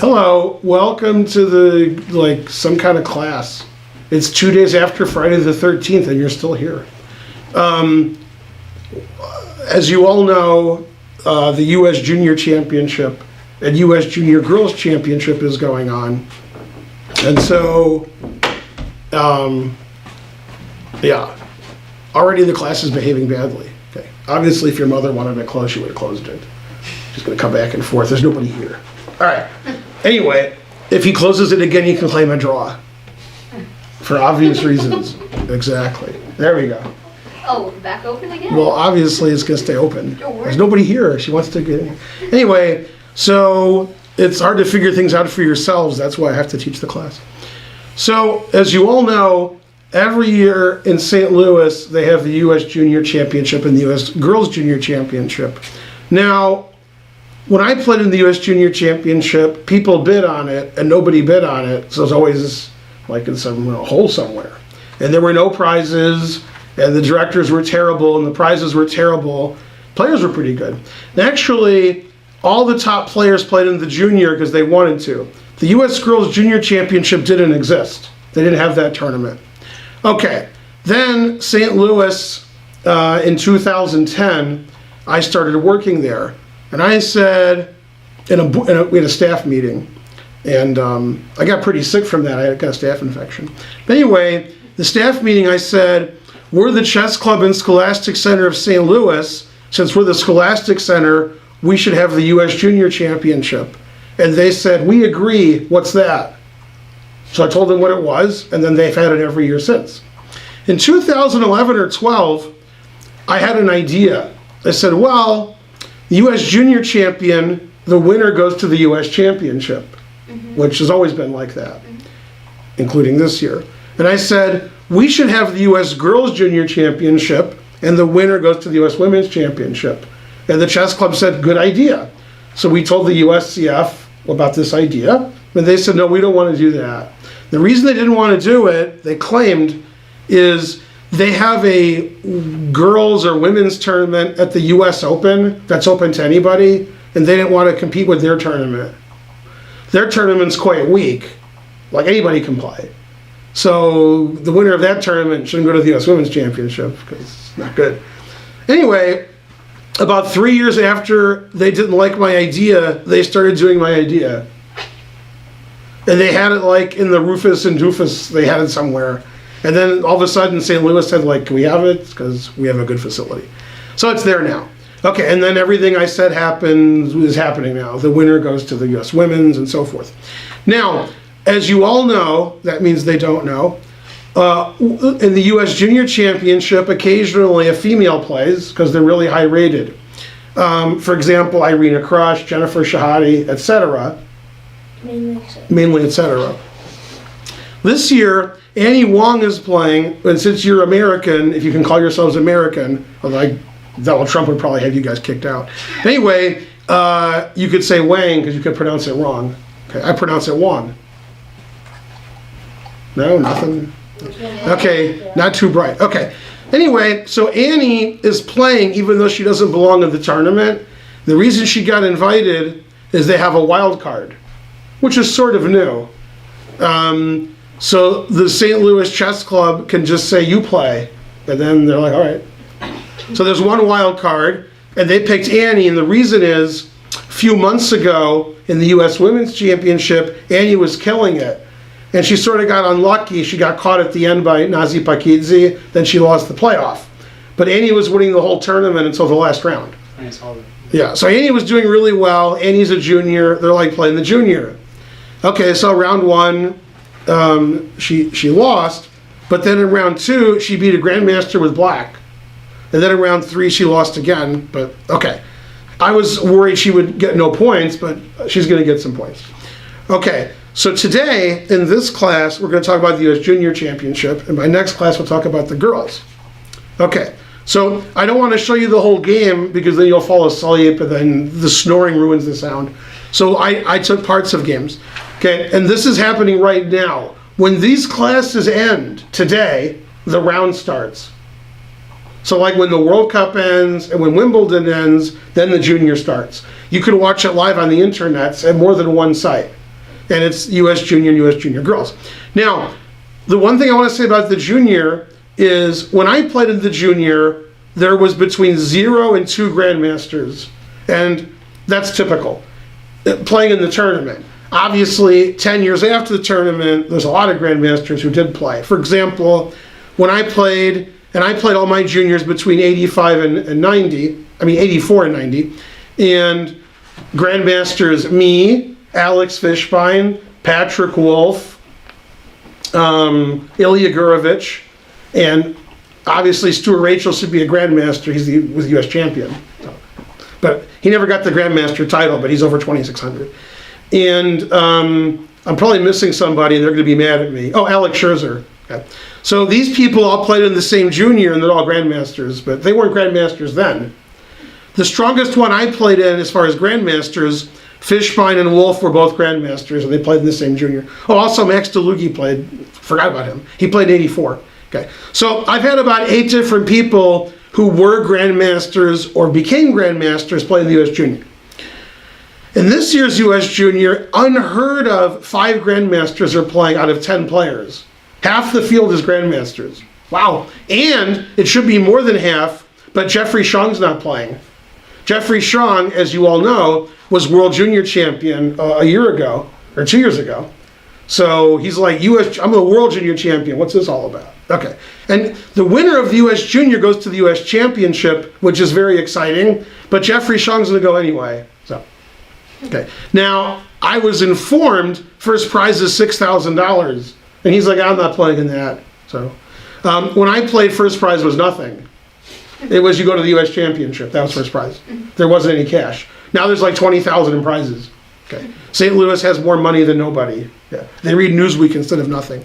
Hello, welcome to the, some kind of class. It's 2 days after Friday the 13th and you're still here. As you all know, the U.S. Junior Championship and U.S. Junior Girls Championship is going on. And so, yeah, already the class is behaving badly. Okay. Obviously, if your mother wanted to close, she would have closed it. She's going to come back and forth. There's nobody here. All right. Anyway, if he closes it again, you can claim a draw. For obvious reasons. Exactly. There we go. Oh, back open again? Well, obviously it's going to stay open. There's nobody here. She wants to get in. Anyway, so it's hard to figure things out for yourselves. That's why I have to teach the class. So, as you all know, every year in St. Louis, they have the U.S. Junior Championship and the U.S. Girls Junior Championship. Now, when I played in the U.S. Junior Championship, people bid on it, and nobody bid on it, so it's always like in some hole somewhere. And there were no prizes, and the directors were terrible, and the prizes were terrible. Players were pretty good. And actually, all the top players played in the junior because they wanted to. The U.S. Girls Junior Championship didn't exist. They didn't have that tournament. Okay, then St. Louis, in 2010, I started working there. And I said, we had a staff meeting, and I got pretty sick from that. I got a staph infection. But anyway, the staff meeting, I said, we're the chess club and Scholastic Center of St. Louis. Since we're the Scholastic Center, we should have the U.S. Junior Championship. And they said, we agree, what's that? So I told them what it was, and then they've had it every year since. In 2011 or 12, I had an idea. I said, well, the U.S. Junior Champion, the winner goes to the U.S. Championship, which has always been like that, including this year. And I said, we should have the U.S. Girls Junior Championship, and the winner goes to the U.S. Women's Championship. And the chess club said, good idea. So we told the USCF about this idea, and they said, no, we don't want to do that. The reason they didn't want to do it, they claimed, is they have a girls or women's tournament at the U.S. Open that's open to anybody, and they didn't want to compete with their tournament. Their tournament's quite weak. Like, anybody can play. So the winner of that tournament shouldn't go to the U.S. Women's Championship because it's not good. Anyway, about 3 years after they didn't like my idea, they started doing my idea. And they had it like in the Rufus and Doofus, they had it somewhere. And then all of a sudden St. Louis said, like, can we have it? Because we have a good facility. So it's there now. Okay, and then everything I said is happening now. The winner goes to the U.S. Women's and so forth. Now, as you all know, that means they don't know, in the U.S. Junior Championship, occasionally a female plays because they're really high rated. For example, Irina Krush, Jennifer Shahade, etc. Mainly, etc. This year, Annie Wang is playing, and since you're American, if you can call yourselves American, although Donald Trump would probably have you guys kicked out. Anyway, you could say Wang because you could pronounce it wrong. Okay, I pronounce it Wang. No, nothing? Okay, not too bright. Okay. Anyway, so Annie is playing even though she doesn't belong in the tournament. The reason she got invited is they have a wild card, which is sort of new. So the St. Louis Chess Club can just say, you play. And then they're like, all right. So there's one wild card, and they picked Annie, and the reason is, a few months ago in the U.S. Women's Championship, Annie was killing it. And she sort of got unlucky. She got caught at the end by Nazi Pakidze, then she lost the playoff. But Annie was winning the whole tournament until the last round. I saw that. Yeah, so Annie was doing really well. Annie's a junior. They're like playing the junior. Okay, so round one, she lost, but then in round two, she beat a grandmaster with black. And then in round three, she lost again, but okay. I was worried she would get no points, but she's gonna get some points. Okay, so today, in this class, we're gonna talk about the U.S. Junior Championship, and my next class we'll talk about the girls. Okay, so I don't wanna show you the whole game, because then you'll fall asleep, and then the snoring ruins the sound. So I took parts of games. Okay, and this is happening right now. When these classes end today, the round starts. So like when the World Cup ends and when Wimbledon ends, then the junior starts. You can watch it live on the internet at more than one site. And it's US Junior and US Junior girls. Now, the one thing I want to say about the junior is when I played in the junior, there was between 0 and 2 grandmasters. And that's typical, playing in the tournament. Obviously, 10 years after the tournament, there's a lot of grandmasters who did play. For example, when I played, and I played all my juniors between 85 and 90, 84 and 90, and grandmasters, me, Alex Fishbein, Patrick Wolf, Ilya Gurovich, and obviously Stuart Rachel should be a grandmaster. He was the US champion. But he never got the grandmaster title, but he's over 2,600. And I'm probably missing somebody, and they're going to be mad at me. Oh, Alex Scherzer. Okay. So these people all played in the same junior, and they're all grandmasters, but they weren't grandmasters then. The strongest one I played in, as far as grandmasters, Fishbein and Wolf were both grandmasters, and they played in the same junior. Oh, also Max DeLugie played. Forgot about him. He played in 84. Okay. So I've had about 8 different people who were grandmasters or became grandmasters playing the US Junior. In this year's US Junior, unheard of 5 grandmasters are playing out of 10 players. Half the field is grandmasters. Wow. And it should be more than half, but Jeffrey Shang's not playing. Jeffrey Shang, as you all know, was World Junior Champion a year ago, or 2 years ago. So he's like, I'm the World Junior Champion. What's this all about? Okay. And the winner of the US Junior goes to the US Championship, which is very exciting, but Jeffrey Shang's going to go anyway. So, okay. Now, I was informed first prize is $6,000, and he's like, I'm not playing in that. So, when I played, first prize was nothing. It was you go to the US Championship. That was first prize. There wasn't any cash. Now there's like 20,000 in prizes. Okay. St. Louis has more money than nobody. Yeah. They read Newsweek instead of nothing.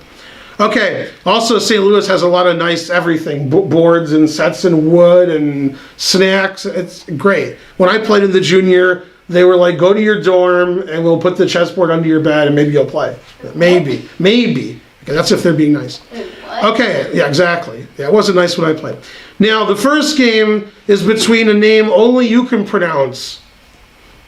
Okay. Also, St. Louis has a lot of nice everything. Boards and sets and wood and snacks. It's great. When I played in the junior, they were like, go to your dorm and we'll put the chessboard under your bed and maybe you'll play. Maybe. Okay, that's if they're being nice. Okay, yeah, exactly. Yeah, it wasn't nice when I played. Now, the first game is between a name only you can pronounce.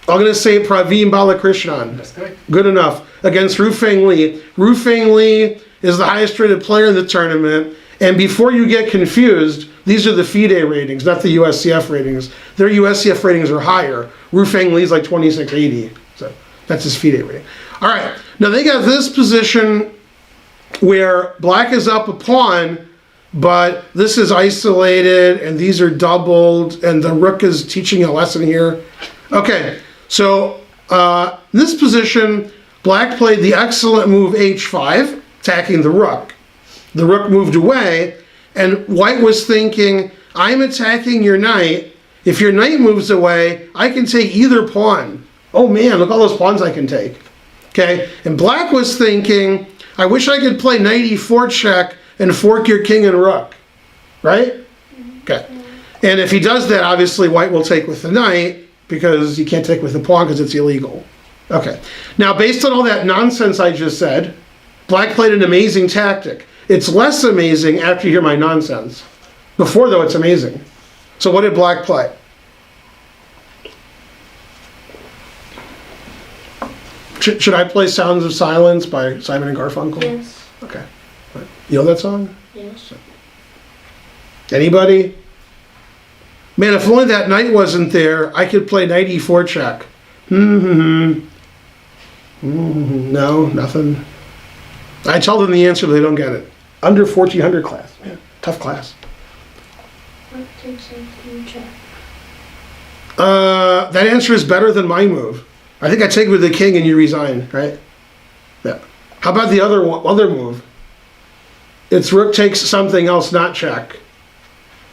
I'm going to say Praveen Balakrishnan. That's good. Good enough. Against Ruifeng Li. Ruifeng Li is the highest rated player in the tournament. And before you get confused, these are the FIDE ratings, not the USCF ratings. Their USCF ratings are higher. Ruifeng Li's like 2680. So that's his FIDE rating. All right. Now they got this position where black is up a pawn, but this is isolated and these are doubled and the rook is teaching a lesson here. Okay, so in this position, black played the excellent move h5, attacking the rook. The rook moved away, and white was thinking, I'm attacking your knight. If your knight moves away, I can take either pawn. Oh man, look all those pawns I can take. Okay, and black was thinking, I wish I could play knight e4 check and fork your king and rook, right? Okay, and if he does that, obviously white will take with the knight, because you can't take with the pawn because it's illegal. Okay, now based on all that nonsense I just said, black played an amazing tactic. It's less amazing after you hear my nonsense. Before though, it's amazing. So what did black play? Should I play Sounds of Silence by Simon and Garfunkel? Yes. Okay. You know that song? Yes. Anybody? Man, if only that knight wasn't there, I could play knight e4 check. No, nothing. I tell them the answer, but they don't get it. Under 1400 class. Man, tough class. What takes a check? That answer is better than my move. I think I take with the king and you resign, right? Yeah. How about the other move? It's rook takes something else, not check.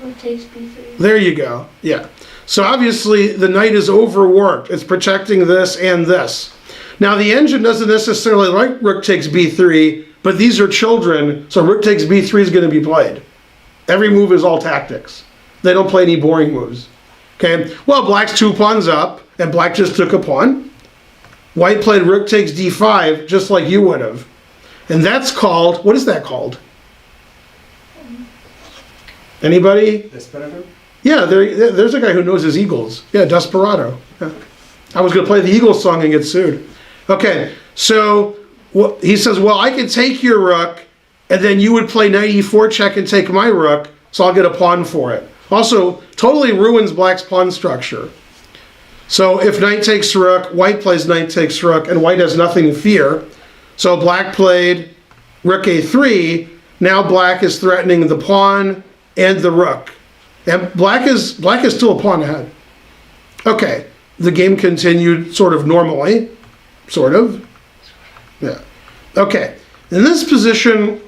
What takes b3? There you go. Yeah. So obviously the knight is overworked. It's protecting this and this. Now the engine doesn't necessarily like rook takes b3, but these are children, so rook takes b3 is going to be played. Every move is all tactics. They don't play any boring moves. Okay. Well, black's 2 pawns up, and black just took a pawn. White played rook takes d5, just like you would have. And that's called, what is that called? Anybody? Desperado? Yeah, there's a guy who knows his Eagles. Yeah, Desperado. Yeah. I was going to play the Eagles song and get sued. Okay, So he says, well, I can take your rook, and then you would play knight e4 check and take my rook, so I'll get a pawn for it. Also, totally ruins black's pawn structure. So if knight takes rook, white plays knight takes rook, and white has nothing to fear. So black played rook a3. Now black is threatening the pawn and the rook. And black is still a pawn ahead. Okay, the game continued sort of normally. Sort of. Yeah. Okay, in this position,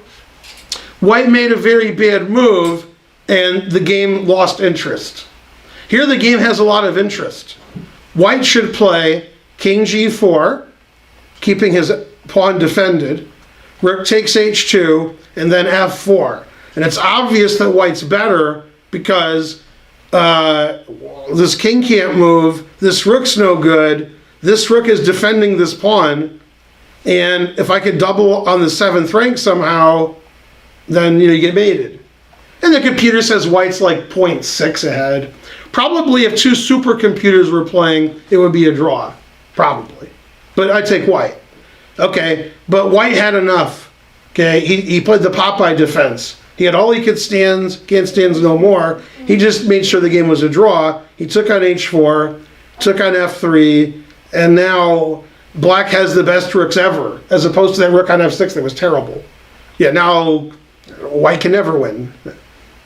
white made a very bad move, and the game lost interest. Here the game has a lot of interest. White should play king g4, keeping his pawn defended. Rook takes h2, and then f4. And it's obvious that white's better because this king can't move, this rook's no good, this rook is defending this pawn, and if I could double on the 7th rank somehow, then you get mated. And the computer says white's like 0.6 ahead. Probably if two supercomputers were playing, it would be a draw. Probably. But I'd take white. Okay, but white had enough. Okay, he played the Popeye defense. He had all he could stand, can't stand no more. He just made sure the game was a draw. He took on h4, took on f3, and now black has the best rooks ever, as opposed to that rook on f6 that was terrible. Yeah, now white can never win.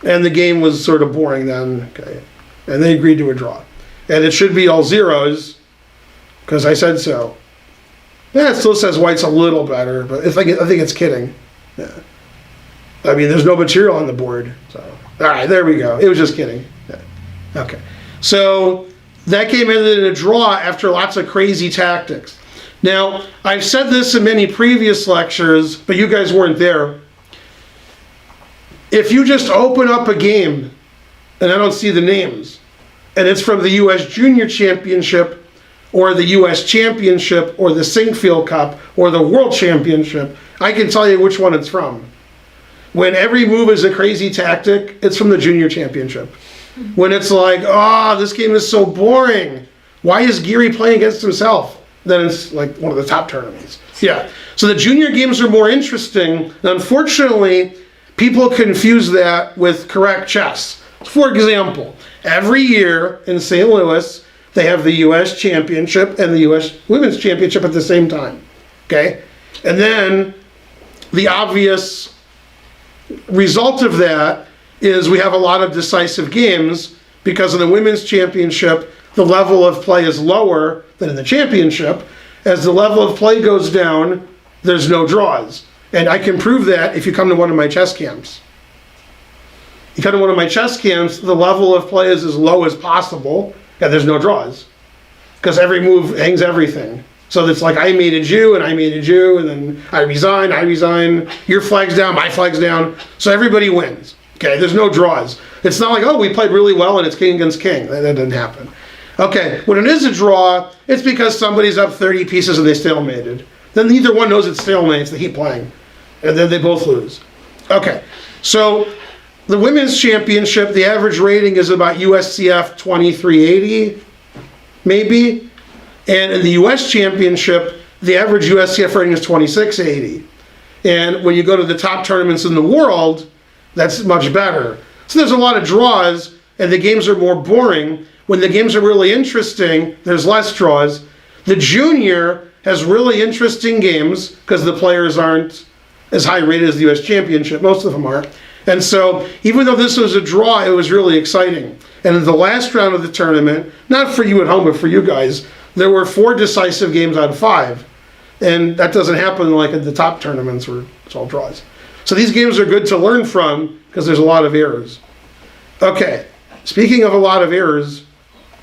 And the game was sort of boring then. Okay, and they agreed to a draw. And it should be all zeros, because I said so. Yeah, it still says white's a little better, but I think it's kidding. Yeah. I mean, there's no material on the board. So, all right, there we go. It was just kidding. Yeah. Okay. So that game ended in a draw after lots of crazy tactics. Now, I've said this in many previous lectures, but you guys weren't there. If you just open up a game, and I don't see the names, and it's from the U.S. Junior Championship, or the U.S. Championship, or the Sinkfield Cup, or the World Championship, I can tell you which one it's from. When every move is a crazy tactic, it's from the Junior Championship. When it's like, oh, this game is so boring. Why is Geary playing against himself? Then it's like one of the top tournaments. Yeah, so the junior games are more interesting. And unfortunately, people confuse that with correct chess. For example, every year in St. Louis, they have the U.S. Championship and the U.S. Women's Championship at the same time. Okay? And then the obvious result of that is we have a lot of decisive games because in the Women's Championship, the level of play is lower than in the championship. As the level of play goes down, there's no draws. And I can prove that if you come to one of my chess camps. You come to one of my chess camps, the level of play is as low as possible, and there's no draws. Because every move hangs everything. So it's like I mated you, and I mated you, and then I resign, your flag's down, my flag's down. So everybody wins. Okay, there's no draws. It's not like, oh, we played really well and it's king against king. That doesn't happen. Okay, when it is a draw, it's because somebody's up 30 pieces and they stalemated. Then neither one knows it's stalemates, they keep playing. And then they both lose. Okay, so the Women's Championship, the average rating is about USCF 2380, maybe. And in the US Championship, the average USCF rating is 2680. And when you go to the top tournaments in the world, that's much better. So there's a lot of draws, and the games are more boring. When the games are really interesting, there's less draws. The junior has really interesting games because the players aren't as high rated as the US Championship. Most of them are. And so even though this was a draw, it was really exciting. And in the last round of the tournament, not for you at home, but for you guys, there were 4 decisive games out of 5. And that doesn't happen like at the top tournaments where it's all draws. So these games are good to learn from because there's a lot of errors. Okay, speaking of a lot of errors,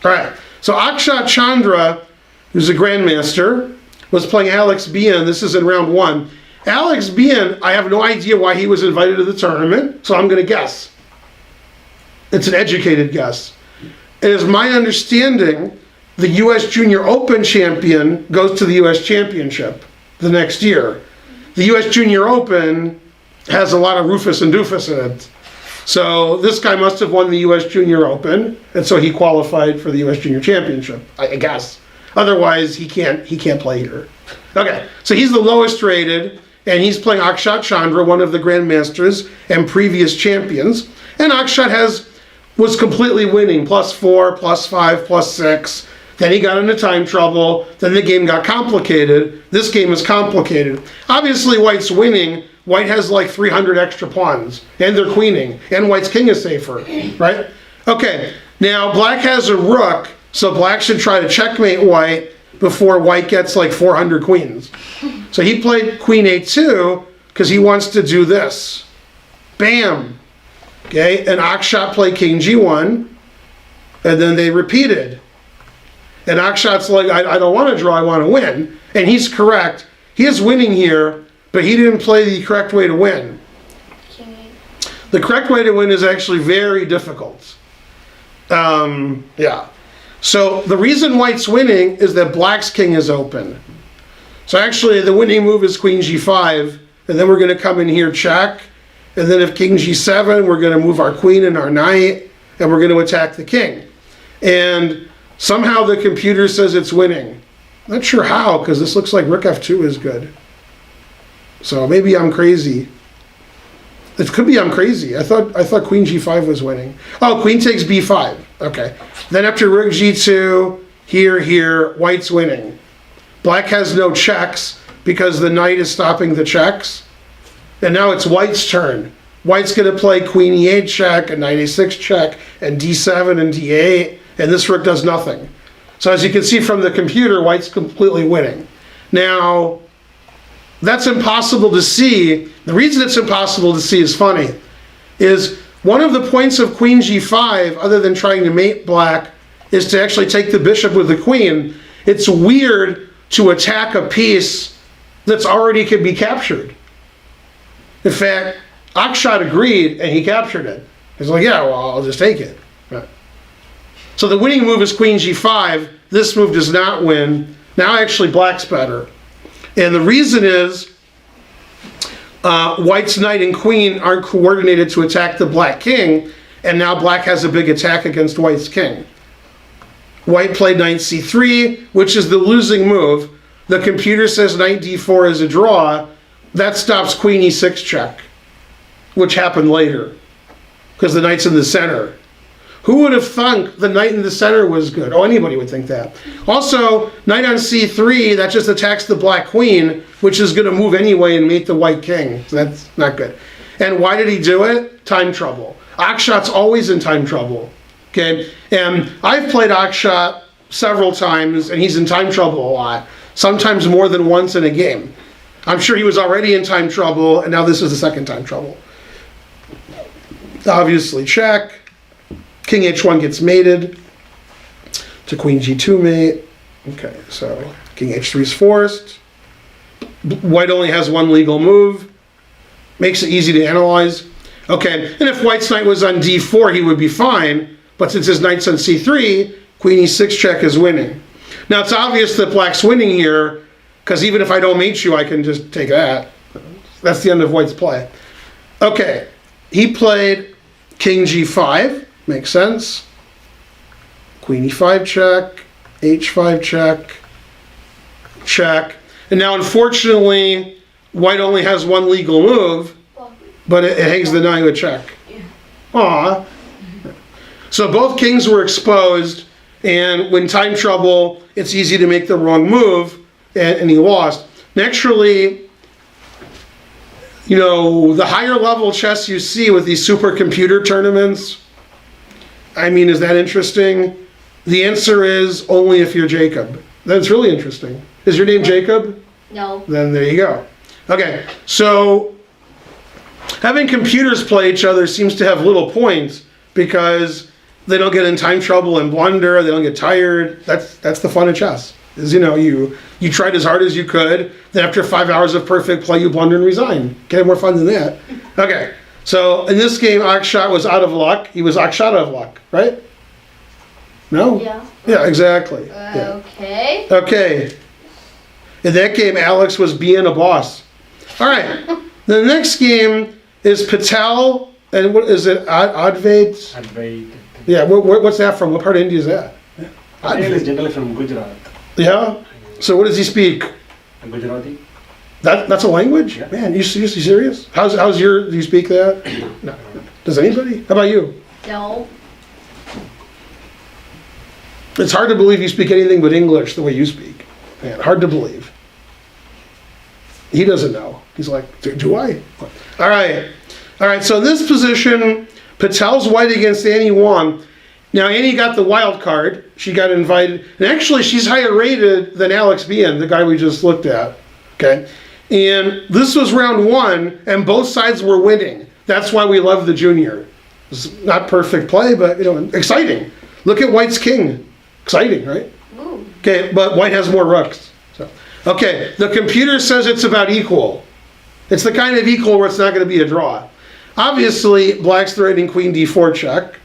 all right, so Akshat Chandra, who's a grandmaster, was playing Alex Bian. This is in round 1. Alex Bian, I have no idea why he was invited to the tournament, so I'm going to guess. It's an educated guess. It is my understanding the U.S. Junior Open champion goes to the U.S. Championship the next year. The U.S. Junior Open has a lot of Rufus and Doofus in it. So this guy must have won the U.S. Junior Open, and so he qualified for the U.S. Junior Championship, I guess. Otherwise, he can't play here. Okay, so he's the lowest rated, and he's playing Akshat Chandra, one of the grandmasters and previous champions. And Akshat was completely winning, +4, +5, +6. Then he got into time trouble. Then the game got complicated. This game is complicated. Obviously, White's winning. White has like 300 extra pawns, and they're queening, and White's king is safer, right? Okay, now Black has a rook, so Black should try to checkmate White before White gets like 400 queens. So he played Queen A2 because he wants to do this. Bam! Okay, and Akshat played King G1, and then they repeated. And Akshat's like, I don't want to draw, I want to win. And he's correct. He is winning here, but he didn't play the correct way to win. The correct way to win is actually very difficult. Yeah. So the reason White's winning is that Black's king is open. So actually the winning move is Queen G5, and then we're going to come in here check, and then if King G7, we're going to move our queen and our knight, and we're going to attack the king. And somehow the computer says it's winning. Not sure how, because this looks like Rook F2 is good. So maybe I'm crazy. It could be I'm crazy. I thought Queen G5 was winning. Oh, Queen takes B5. Okay. Then after Rook G2, here, White's winning. Black has no checks because the knight is stopping the checks. And now it's White's turn. White's going to play Queen E8 check, and Knight A6 check, and D7 and D8, and this rook does nothing. So as you can see from the computer, White's completely winning. Now, that's impossible to see. The reason it's impossible to see is funny, is one of the points of Queen G5, other than trying to mate Black, is to actually take the bishop with the queen. It's weird to attack a piece that's already can be captured. In fact, Akshat agreed and he captured it. He's like, yeah, well, I'll just take it. Right. So the winning move is Queen G5. This move does not win. Now actually Black's better. And the reason is White's knight and queen aren't coordinated to attack the Black king, and now Black has a big attack against White's king. White played Knight C3, which is the losing move. The computer says Knight D4 is a draw. That stops Queen E6 check, which happened later, because the knight's in the center. Who would have thunk the knight in the center was good? Oh, anybody would think that. Also, knight on C3, that just attacks the Black queen, which is going to move anyway and mate the White king. So that's not good. And why did he do it? Time trouble. Akshat's always in time trouble. Okay, and I've played Akshat several times, and he's in time trouble a lot. Sometimes more than once in a game. I'm sure he was already in time trouble, and now this is the second time trouble. Obviously, check. King H1 gets mated to Queen G2 mate. Okay, so King H3 is forced. White only has one legal move. Makes it easy to analyze. Okay, and if White's knight was on D4, he would be fine. But since his knight's on C3, Queen E6 check is winning. Now it's obvious that Black's winning here, because even if I don't mate you, I can just take that. That's the end of White's play. Okay, he played King G5. Makes sense. Queen E5 check, H5 check, check. And now unfortunately, White only has one legal move, but it hangs the knight with check. Aw. So both kings were exposed, and when time trouble, it's easy to make the wrong move, and he lost. Naturally, you know, the higher level chess you see with these supercomputer tournaments, I mean, is that interesting? The answer is only if you're Jacob. That's really interesting. Is your name Jacob? No. Then there you go. Okay, so having computers play each other seems to have little points because they don't get in time trouble and blunder. They don't get tired. That's the fun of chess. Is, you know, you tried as hard as you could. Then after 5 hours of perfect play, you blunder and resign. Get more fun than that. Okay. So in this game, Akshat was out of luck. He was Akshat out of luck, right? No? Yeah. Yeah, exactly. Yeah. Okay. Okay. In that game, Alex was being a boss. All right. The next game is Patel, and what is it? Advait? Advait. Yeah. What's that from? What part of India is that? Patel is generally from Gujarat. Yeah? So what does he speak? Gujarati. That's a language? Yeah. Man, you serious? How's do you speak that? No. Does anybody? How about you? No. It's hard to believe you speak anything but English the way you speak. Man, hard to believe. He doesn't know. He's like, do I? All right. All right, so in this position, Patel's white against Annie Wang. Now, Annie got the wild card. She got invited. And actually, she's higher rated than Alex Bian, the guy we just looked at. Okay? And this was round 1, and both sides were winning. That's why we love the junior. It's not perfect play, but, exciting. Look at White's king. Exciting, right? Ooh. Okay, but White has more rooks. So, okay, the computer says it's about equal. It's the kind of equal where it's not going to be a draw. Obviously, Black's threatening queen d4 check.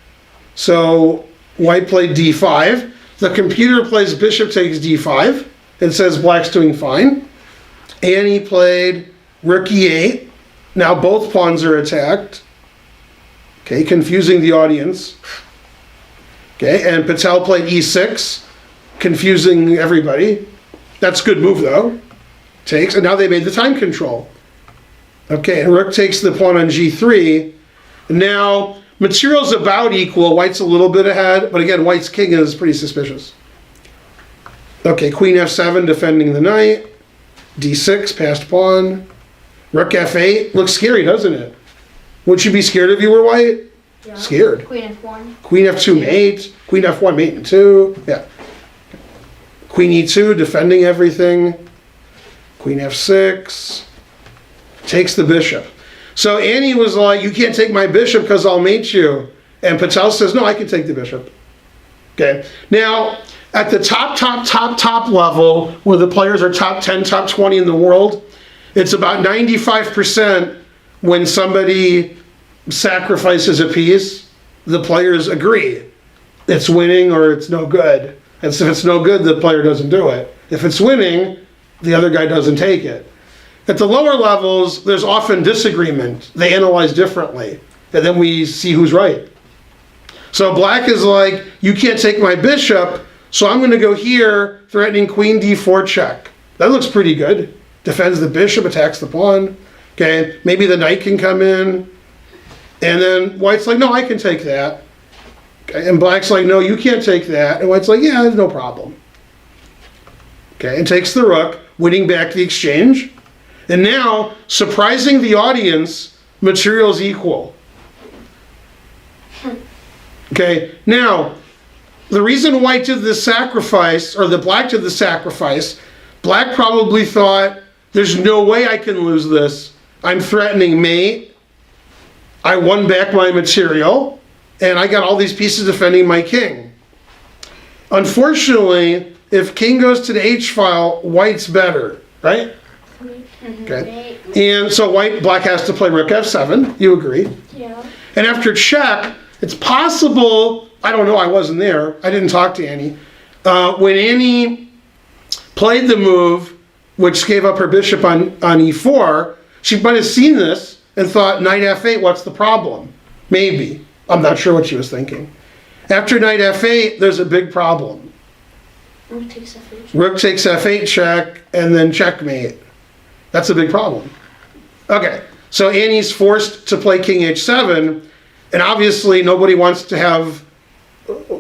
So White played d5. The computer plays bishop takes d5 and says Black's doing fine. Annie played rook e8. Now both pawns are attacked. Okay, confusing the audience. Okay, and Patel played e6, confusing everybody. That's a good move though. Takes, and now they made the time control. Okay, and rook takes the pawn on g3. Now, material's about equal. White's a little bit ahead, but again, White's king is pretty suspicious. Okay, queen f7 defending the knight. d6, passed pawn. Rook f8. Looks scary, doesn't it? Would you be scared if you were White? Yeah. Scared. Queen f1. Queen f2 mate. Queen f1 mate and 2. Yeah. Queen e2 defending everything. Queen f6. Takes the bishop. So Annie was like, you can't take my bishop because I'll mate you. And Patel says, no, I can take the bishop. Okay. Now, at the top level, where the players are top 10, top 20 in the world, it's about 95% when somebody sacrifices a piece, the players agree. It's winning or it's no good. And so if it's no good, the player doesn't do it. If it's winning, the other guy doesn't take it. At the lower levels, there's often disagreement. They analyze differently. And then we see who's right. So Black is like, you can't take my bishop, so I'm going to go here, threatening queen d4 check. That looks pretty good. Defends the bishop, attacks the pawn. Okay, maybe the knight can come in. And then White's like, no, I can take that. Okay, and Black's like, no, you can't take that. And White's like, yeah, there's no problem. Okay, and takes the rook, winning back the exchange. And now, surprising the audience, material's equal. Okay, now, the reason White did this sacrifice, or the Black did the sacrifice, Black probably thought, there's no way I can lose this. I'm threatening mate. I won back my material, and I got all these pieces defending my king. Unfortunately, if king goes to the h-file, White's better, right? Okay. And so Black has to play rook f7. You agree? Yeah. And after check, it's possible, I don't know, I wasn't there, I didn't talk to Annie. When Annie played the move, which gave up her bishop on e4, she might have seen this and thought, knight f8, what's the problem? Maybe. I'm not sure what she was thinking. After knight f8, there's a big problem. Rook takes f8. Rook takes f8 check, and then checkmate. That's a big problem. Okay, so Annie's forced to play king h7, and obviously nobody wants to have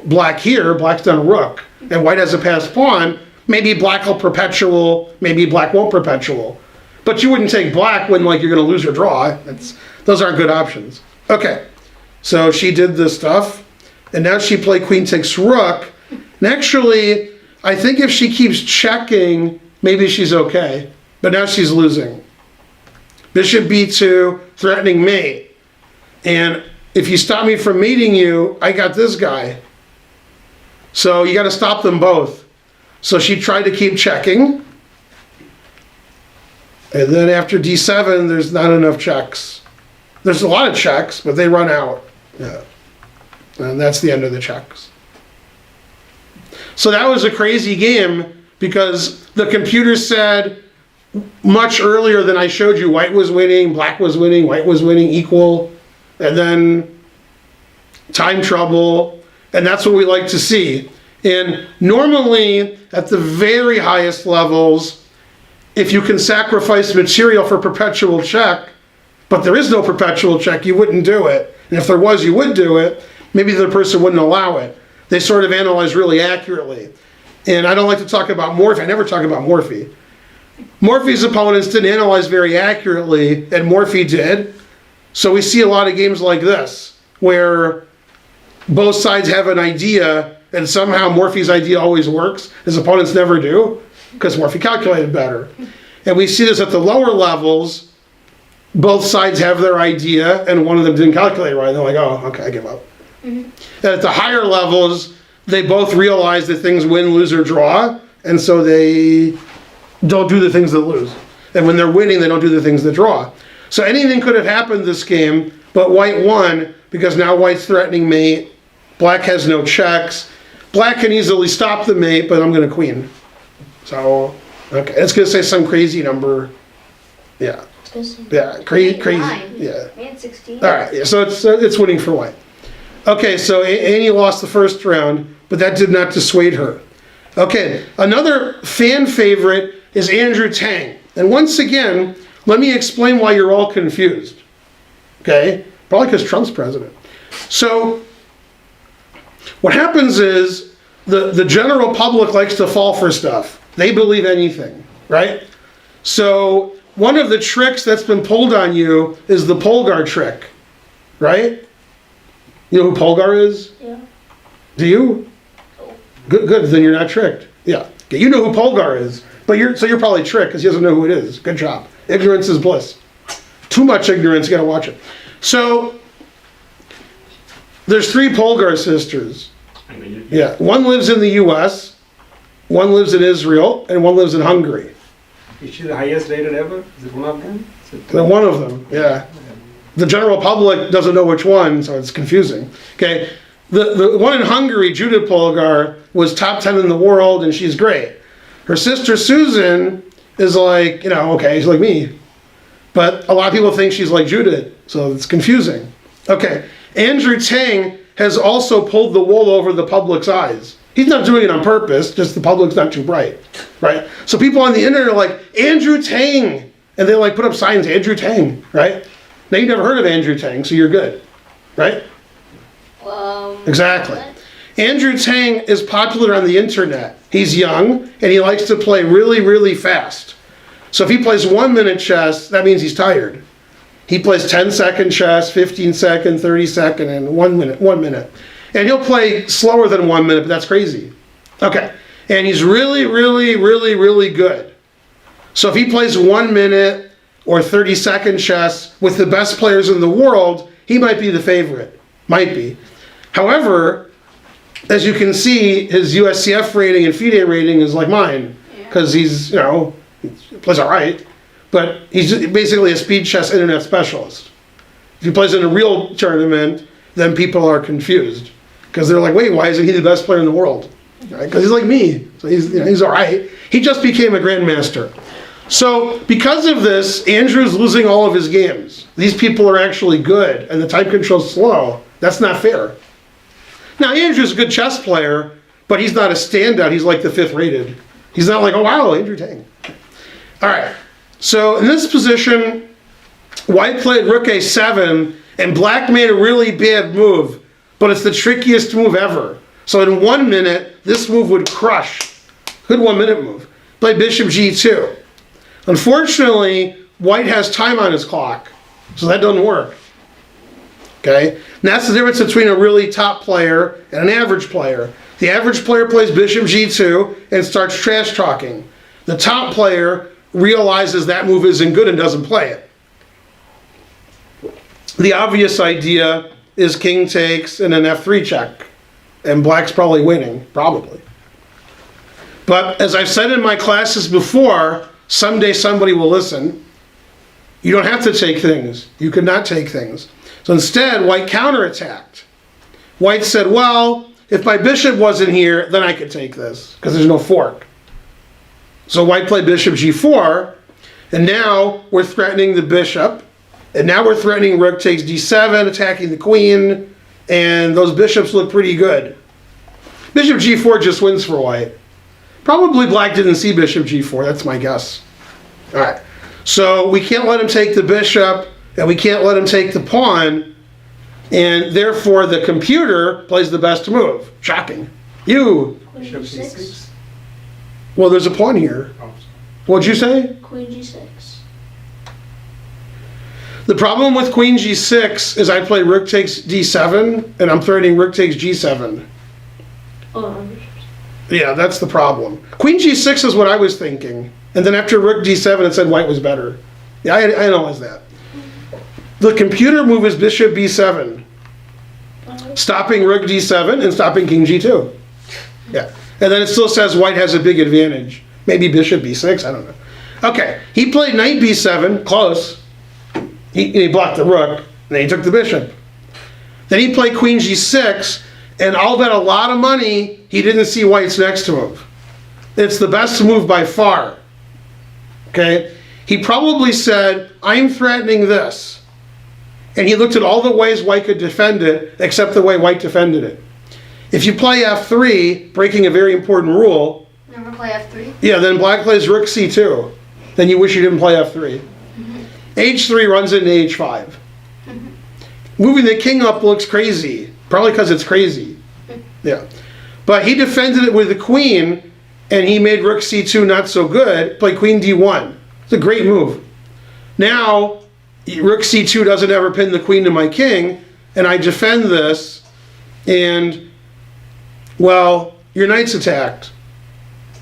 Black here. Black's done rook, and White has a passed pawn. Maybe Black will perpetual, maybe Black won't perpetual. But you wouldn't take Black when you're going to lose your draw. Those aren't good options. Okay, so she did this stuff, and now she played queen takes rook. And actually, I think if she keeps checking, maybe she's okay. But now she's losing. Bishop b2, threatening mate. And if you stop me from mating you, I got this guy. So you got to stop them both. So she tried to keep checking. And then after d7, there's not enough checks. There's a lot of checks, but they run out. Yeah. And that's the end of the checks. So that was a crazy game because the computer said much earlier than I showed you, White was winning, Black was winning, White was winning, equal. And then time trouble. And that's what we like to see. And normally, at the very highest levels, if you can sacrifice material for perpetual check, but there is no perpetual check, you wouldn't do it. And if there was, you would do it. Maybe the person wouldn't allow it. They sort of analyze really accurately. And I don't like to talk about Morphe. I never talk about Morphe. Morphe's opponents didn't analyze very accurately, and Morphe did. So we see a lot of games like this, where both sides have an idea, and somehow Morphe's idea always works. His opponents never do, because Morphe calculated better. And we see this at the lower levels. Both sides have their idea, and one of them didn't calculate right. They're like, oh, okay, I give up. And at the higher levels, they both realize that things win, lose, or draw, and so they don't do the things that lose. And when they're winning, they don't do the things that draw. So anything could have happened this game, but white won, because now white's threatening mate. Black has no checks. Black can easily stop the mate, but I'm going to queen. So, okay, it's going to say some crazy number. Yeah. Yeah, crazy. Yeah. Man, 16. All right, yeah, so it's winning for white. Okay, so Annie lost the first round, but that did not dissuade her. Okay, another fan favorite is Andrew Tang. And once again, let me explain why you're all confused. Okay, probably because Trump's president. So what happens is the general public likes to fall for stuff. They believe anything, right? So one of the tricks that's been pulled on you is the Polgar trick, right? You know who Polgar is? Yeah. Do you? Good, then you're not tricked. Yeah. Okay, you know who Polgar is, but you're probably tricked because he doesn't know who it is. Good job. Ignorance is bliss. Too much ignorance, you gotta watch it. So, there's 3 Polgar sisters. Yeah, one lives in the US, one lives in Israel, and one lives in Hungary. Is she the highest rated ever? Is it one of them? One of them, yeah. The general public doesn't know which one, so it's confusing. Okay, the one in Hungary, Judith Polgar, was top 10 in the world, and she's great. Her sister Susan is like, okay, she's like me. But a lot of people think she's like Judith, so it's confusing. Okay, Andrew Tang has also pulled the wool over the public's eyes. He's not doing it on purpose, just the public's not too bright, right? So people on the internet are like, Andrew Tang, and they like put up signs, Andrew Tang, right? Now you never heard of Andrew Tang, so you're good, right? Exactly. What? Andrew Tang is popular on the internet. He's young, and he likes to play really, really fast. So if he plays 1 minute chess, that means he's tired. He plays 10-second chess, 15-second, 30-second, and 1 minute. And he'll play slower than 1 minute, but that's crazy. Okay, and he's really, really, really, really good. So if he plays 1 minute or 30-second chess with the best players in the world, he might be the favorite. Might be. However, as you can see, his USCF rating and FIDE rating is like mine. Because he's, he plays all right. But he's basically a speed chess internet specialist. If he plays in a real tournament, then people are confused. Because they're like, wait, why isn't he the best player in the world? Because he's like me. So he's all right. He just became a grandmaster. So because of this, Andrew's losing all of his games. These people are actually good, and the time control's slow. That's not fair. Now, Andrew's a good chess player, but he's not a standout. He's like the 5th rated. He's not like, oh, wow, Andrew Tang. All right. So in this position, white played rook a7, and black made a really bad move, but it's the trickiest move ever. So in 1 minute, this move would crush. Good 1 minute move. Play bishop g2. Unfortunately, white has time on his clock, so that doesn't work. Okay? And that's the difference between a really top player and an average player. The average player plays bishop g2 and starts trash talking. The top player realizes that move isn't good and doesn't play it. The obvious idea is king takes and an f3 check. And black's probably winning, probably. But as I've said in my classes before, someday somebody will listen. You don't have to take things. You could not take things. So instead, white counterattacked. White said, well, if my bishop wasn't here, then I could take this, because there's no fork. So white played bishop g4, and now we're threatening the bishop, and now we're threatening rook takes d7, attacking the queen, and those bishops look pretty good. Bishop g4 just wins for white. Probably black didn't see bishop g4, that's my guess. All right, so we can't let him take the bishop, and we can't let him take the pawn, and therefore the computer plays the best move. Shocking. You. Queen Bishop g6. c6. Well, there's a pawn here. Oh, What'd you say? Queen g6. The problem with queen g6 is I play rook takes d7, and I'm threatening rook takes g7. Oh, Yeah, that's the problem. Queen g6 is what I was thinking. And then after rook d7, it said white was better. Yeah, I analyzed that. The computer move is bishop b7, stopping rook d7 and stopping king g2. Yeah, and then it still says white has a big advantage. Maybe bishop b6, I don't know. Okay, he played knight b7, close. He blocked the rook, and then he took the bishop. Then he played queen g6, and I'll bet a lot of money he didn't see white's next move. It's the best move by far. Okay? He probably said, I'm threatening this. And he looked at all the ways white could defend it, except the way white defended it. If you play f3, breaking a very important rule, never play f3. yeah, then black plays rook c2. Then you wish you didn't play f3. h3 runs into h5. Moving the king up looks crazy. Probably because it's crazy. Yeah. But he defended it with the queen, and he made rook c2 not so good. Play queen d1. It's a great move. Now, rook c2 doesn't ever pin the queen to my king, and I defend this, and, well, your knight's attacked.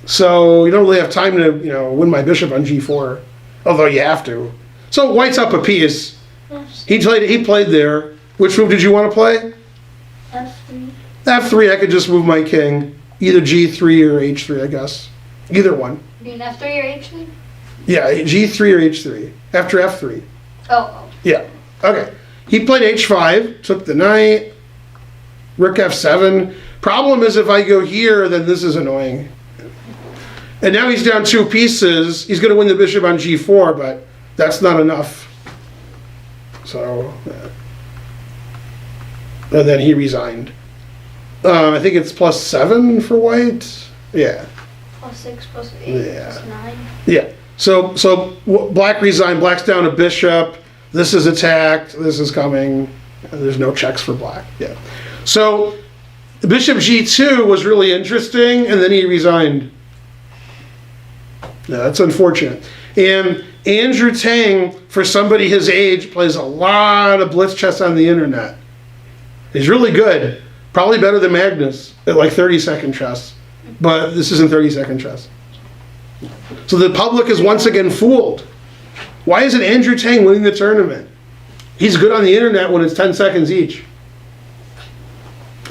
So you don't really have time to, win my bishop on g4, although you have to. So white's up a piece. He played there. Which move did you want to play? f3. f3, I could just move my king. Either g3 or h3, I guess. Either one. You mean f3 or h3? Yeah, g3 or h3. After f3. Oh. Yeah. Okay. He played h5, took the knight. Rook f7. Problem is if I go here, then this is annoying. And now he's down 2 pieces. He's going to win the bishop on g4, but that's not enough. So, and then he resigned. I think it's +7 for white. Yeah. +6, +8, Yeah. +9. Yeah. So black resigned. Black's down a bishop. This is attacked. This is coming. There's no checks for black. Yeah. So bishop g2 was really interesting, and then he resigned. Yeah, that's unfortunate. And Andrew Tang, for somebody his age, plays a lot of blitz chess on the internet. He's really good. Probably better than Magnus at like 30-second chess. But this isn't 30-second chess. So the public is once again fooled. Why isn't Andrew Tang winning the tournament? He's good on the internet when it's 10 seconds each.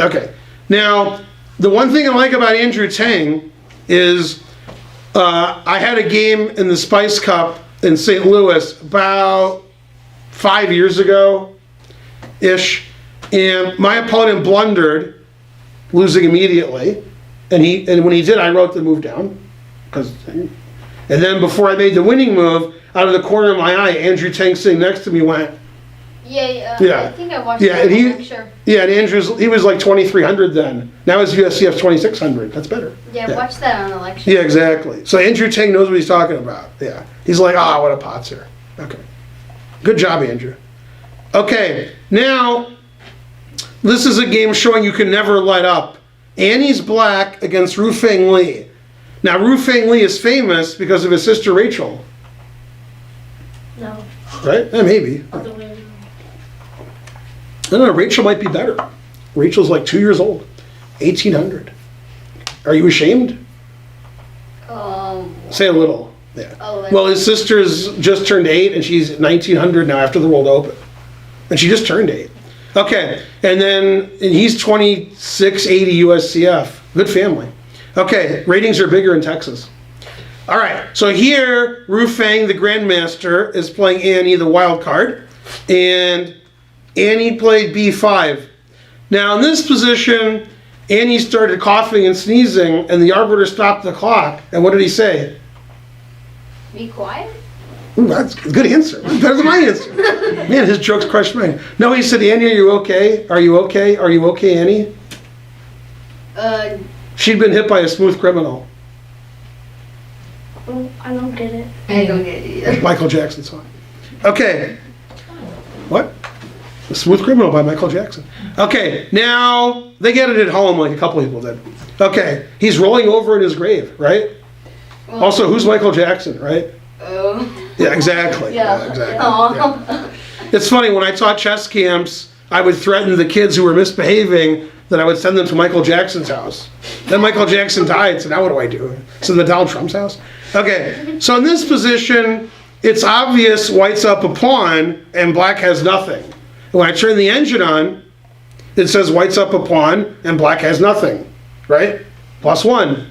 Okay. Now, the one thing I like about Andrew Tang is I had a game in the Spice Cup in St. Louis about 5 years ago-ish, and my opponent blundered, losing immediately. And when he did, I wrote the move down. And then before I made the winning move, out of the corner of my eye, Andrew Tang sitting next to me went, Yeah. Yeah. I think I watched Yeah, that and one, I'm sure. yeah, and he was like 2,300 then. Now his USCF 2,600. That's better. Yeah, I watched that on the lecture. Yeah, exactly. So Andrew Tang knows what he's talking about. Yeah. He's like, what a potser. Okay. Good job, Andrew. Okay, now, this is a game showing you can never let up. Annie's black against Ruifeng Li. Now, Ruifeng Li is famous because of his sister Rachel. No. Right? Maybe. Other way around. I don't know, Rachel might be better. Rachel's like 2 years old. 1,800. Are you ashamed? Say a little. Yeah. Well, his sister's just turned 8, and she's 1,900 now after the World Open. And she just turned 8. Okay, and he's 2680 USCF. Good family. Okay, ratings are bigger in Texas. All right, so here, Ruifeng, the Grandmaster, is playing Annie, the wild card. And Annie played b5. Now, in this position, Annie started coughing and sneezing, and the arbiter stopped the clock. And what did he say? Be quiet? Ooh, that's a good answer. Better than my answer. Man, his jokes crushed mine. No, he said, Annie, are you okay? Are you okay? Are you okay, Annie? She'd been hit by a smooth criminal. Oh, I don't get it. I don't get it either. Michael Jackson song. Okay. What? The Smooth Criminal by Michael Jackson. Okay, now they get it at home like a couple people did. Okay, he's rolling over in his grave, right? Also, who's Michael Jackson, right? Yeah, exactly. Yeah. Exactly. Aw. Yeah. It's funny, when I taught chess camps, I would threaten the kids who were misbehaving that I would send them to Michael Jackson's house. Then Michael Jackson died, so now what do I do? Send them to Donald Trump's house? Okay, so in this position, it's obvious white's up a pawn and black has nothing. When I turn the engine on, it says white's up a pawn and black has nothing, right? +1.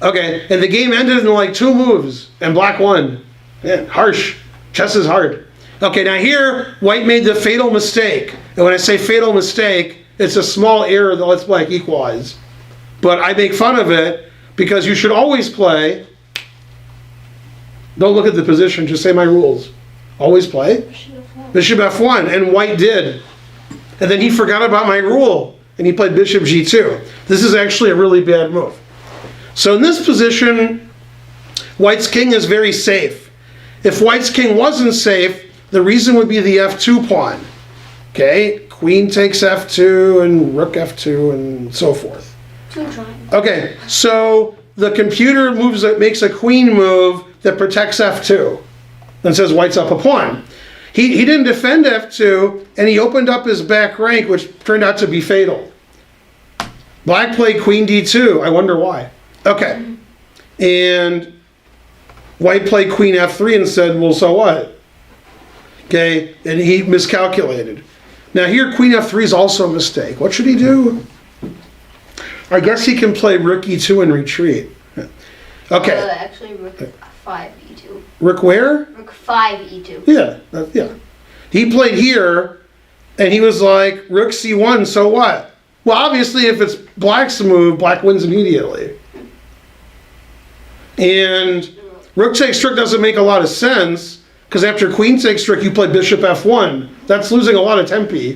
Okay, and the game ended in like 2 moves and black won. Man, harsh. Chess is hard. Okay, now here, white made the fatal mistake. And when I say fatal mistake, it's a small error that lets black equalize. But I make fun of it because you should always play. Don't look at the position, just say my rules. Always play Bishop F1, and white did. And then he forgot about my rule, and he played Bishop G2. This is actually a really bad move. So in this position, white's king is very safe. If white's king wasn't safe, the reason would be the F2 pawn. Okay, queen takes F2, and rook F2, and so forth. 2 triangles. Okay, so the computer makes a queen move that protects F2 and says white's up a pawn. He didn't defend F2, and he opened up his back rank, which turned out to be fatal. Black played queen D2. I wonder why. Okay, and white played queen F3 and said, well, so what? Okay, and he miscalculated. Now here, queen F3 is also a mistake. What should he do? I guess he can play rook E2 and retreat. Okay. Actually, rook 5 E2. Rook where? Rook 5 E2. Yeah, yeah. He played here, and he was like, rook C1, so what? Well, obviously, if it's black's move, black wins immediately. And rook takes rook doesn't make a lot of sense, because after queen takes rook, you play bishop F1. That's losing a lot of tempi.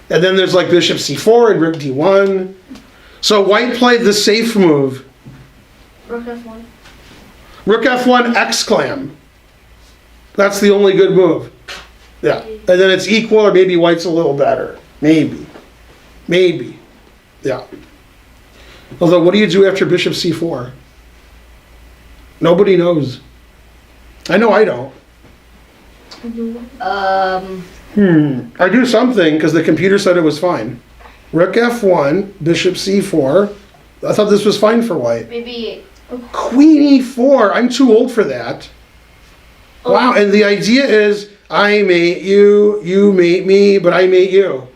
And then there's like bishop C4 and rook D1. So white played the safe move. Rook F1. Rook F1 exclam. That's the only good move. Yeah. And then it's equal, or maybe white's a little better. Maybe. Maybe. Yeah. Although, what do you do after bishop C4? Nobody knows. I know I don't. I do something, because the computer said it was fine. Rook F1, bishop C4. I thought this was fine for white. Maybe. Queen E4. I'm too old for that. Wow, and the idea is, I mate you, you mate me, but I mate you.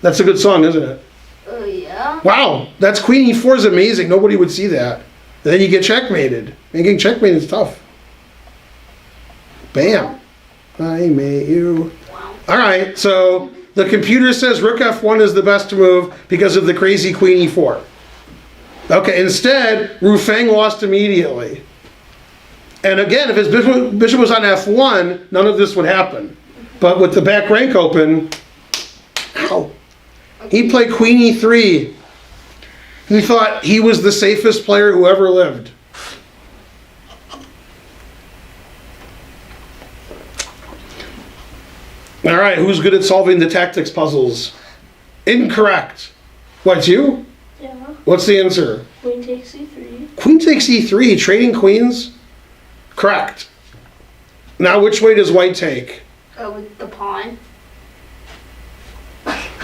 That's a good song, isn't it? Yeah. Wow, that's queen E4 is amazing. Nobody would see that. And then you get checkmated. And getting checkmated is tough. Bam. I mate you. Wow. All right, so the computer says rook F1 is the best move because of the crazy queen E4. Okay, instead, Ruifeng lost immediately. And again, if his bishop was on F1, none of this would happen. But with the back rank open, ow, he played queen E3. He thought he was the safest player who ever lived. All right, who's good at solving the tactics puzzles? Incorrect. What, you? Yeah. What's the answer? Queen takes E3. Queen takes E3, trading queens? Correct. Now, which way does white take? With the pawn.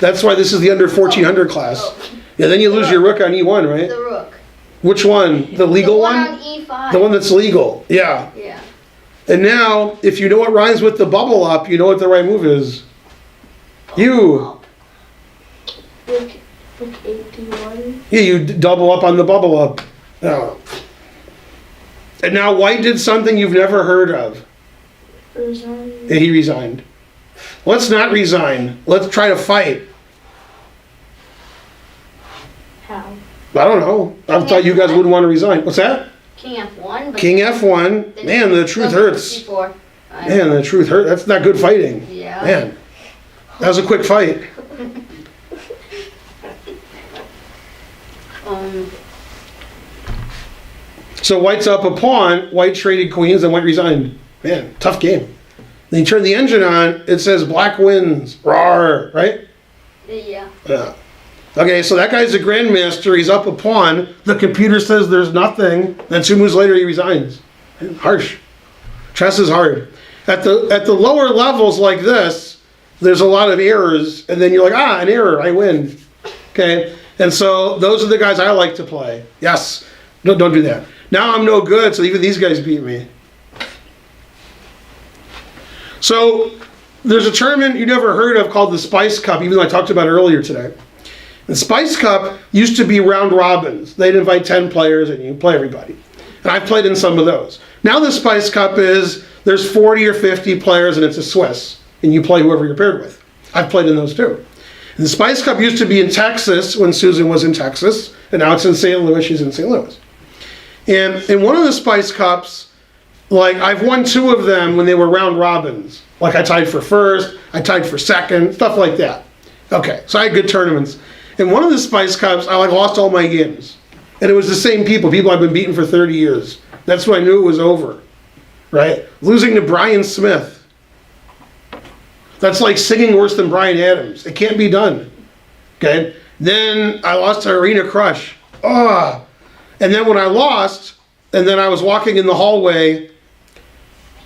That's why this is the under 1400 class. Yeah, then you lose your rook on E1, right? The rook. Which one? The legal the one? on E5. The one that's legal. Yeah. Yeah. And now, if you know what rhymes with the bubble up, you know what the right move is. You. Rook 8 D1. Yeah, you double up on the bubble up. Oh. And now white did something you've never heard of. Resign. And he resigned. Let's not resign. Let's try to fight. How? I don't know. I thought you guys wouldn't want to resign. What's that? King F1. But King F1. Man, the truth hurts. C4. Man, the truth hurts. That's not good fighting. Yeah. Man, that was a quick fight. So white's up a pawn, white traded queens, and white resigned. Man, tough game. Then you turn the engine on, it says black wins. Rawr, right? Yeah. Yeah. Okay, so that guy's a grandmaster. He's up a pawn. The computer says there's nothing. Then 2 moves later, he resigns. Man, harsh. Chess is hard. At the lower levels like this, there's a lot of errors, and then you're like, an error, I win. Okay, and so those are the guys I like to play. Yes, no, don't do that. Now I'm no good, so even these guys beat me. So there's a tournament you never heard of called the Spice Cup, even though I talked about it earlier today. The Spice Cup used to be round robins. They'd invite 10 players and you play everybody. And I've played in some of those. Now the Spice Cup is, there's 40 or 50 players and it's a Swiss. And you play whoever you're paired with. I've played in those too. And the Spice Cup used to be in Texas when Susan was in Texas. And now it's in St. Louis, she's in St. Louis. And in one of the Spice Cups, like I've won 2 of them when they were round robins. Like I tied for first, I tied for second, stuff like that. Okay, so I had good tournaments. In one of the Spice Cups, I lost all my games. And it was the same people I've been beating for 30 years. That's when I knew it was over, right? Losing to Brian Smith. That's like singing worse than Bryan Adams. It can't be done, okay? Then I lost to Arena Crush. And then when I lost, and then I was walking in the hallway,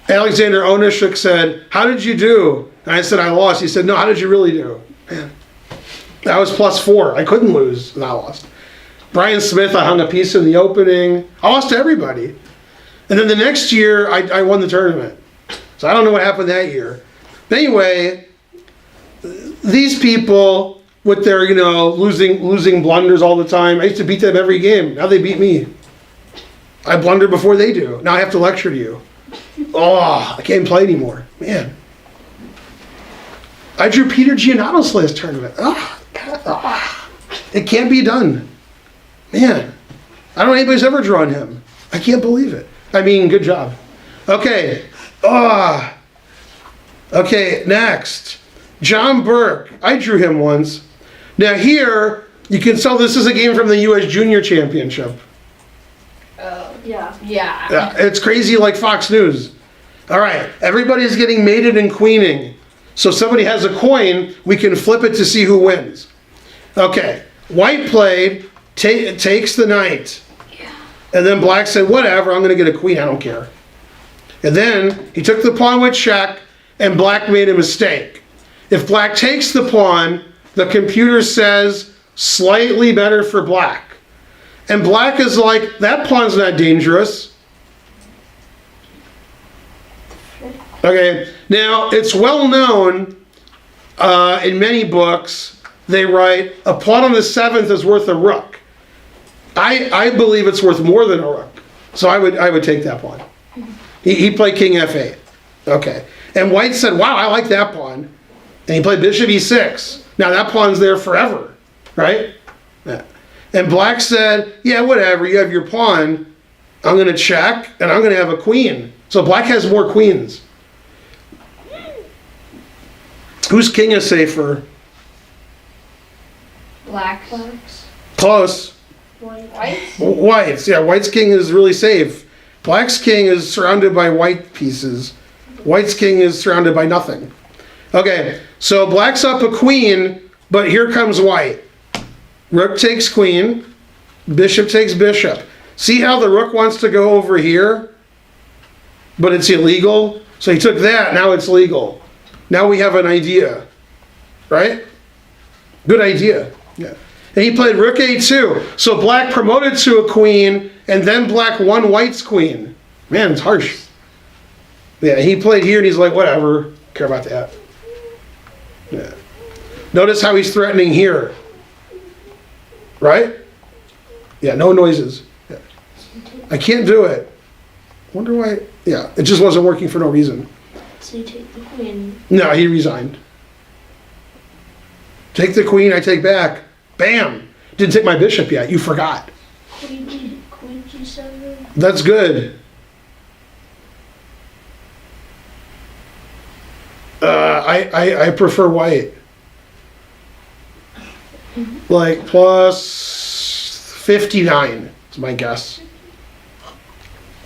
Alexander Onishuk said, "How did you do?" And I said, "I lost." He said, "No, how did you really do?" Man, that was +4. I couldn't lose, and I lost. Brian Smith, I hung a piece in the opening. I lost to everybody. And then the next year, I won the tournament. So I don't know what happened that year. But anyway, these people with their, losing blunders all the time, I used to beat them every game. Now they beat me. I blunder before they do. Now I have to lecture to you. I can't play anymore. Man. I drew Peter Giannato's last tournament. It can't be done. Man. I don't know anybody's ever drawn him. I can't believe it. I mean, good job. Okay. Okay, next. John Burke. I drew him once. Now here, you can tell this is a game from the U.S. Junior Championship. Yeah. Yeah. It's crazy like Fox News. All right, everybody's getting mated and queening. So if somebody has a coin, we can flip it to see who wins. Okay, white played, takes the knight. And then black said, whatever, I'm going to get a queen, I don't care. And then he took the pawn with check, and black made a mistake. If black takes the pawn, the computer says, slightly better for black. And black is like, that pawn's not dangerous. Okay, now it's well known in many books, they write, a pawn on the 7th is worth a rook. I believe it's worth more than a rook. So I would take that pawn. He played king f8. Okay. And white said, wow, I like that pawn. And he played bishop e6. Now that pawn's there forever, right? Yeah. And black said, yeah, whatever, you have your pawn. I'm going to check, and I'm going to have a queen. So black has more queens. Whose king is safer? Black. Blacks. Close. White. White's. Yeah, white's king is really safe. Black's king is surrounded by white pieces. White's king is surrounded by nothing. Okay, so black's up a queen, but here comes white. Rook takes queen, bishop takes bishop. See how the rook wants to go over here, but it's illegal? So he took that, now it's legal. Now we have an idea, right? Good idea. Yeah. And he played rook a2. So black promoted to a queen, and then black won white's queen. Man, it's harsh. Yeah, he played here, and he's like, whatever, care about that. Yeah. Notice how he's threatening here. Right? Yeah, no noises. Yeah. I can't do it. Wonder why. Yeah, it just wasn't working for no reason. So you take the queen. No, he resigned. Take the queen, I take back. Bam! Didn't take my bishop yet. You forgot. Queen g7. That's good. I prefer white. Like plus 59 is my guess.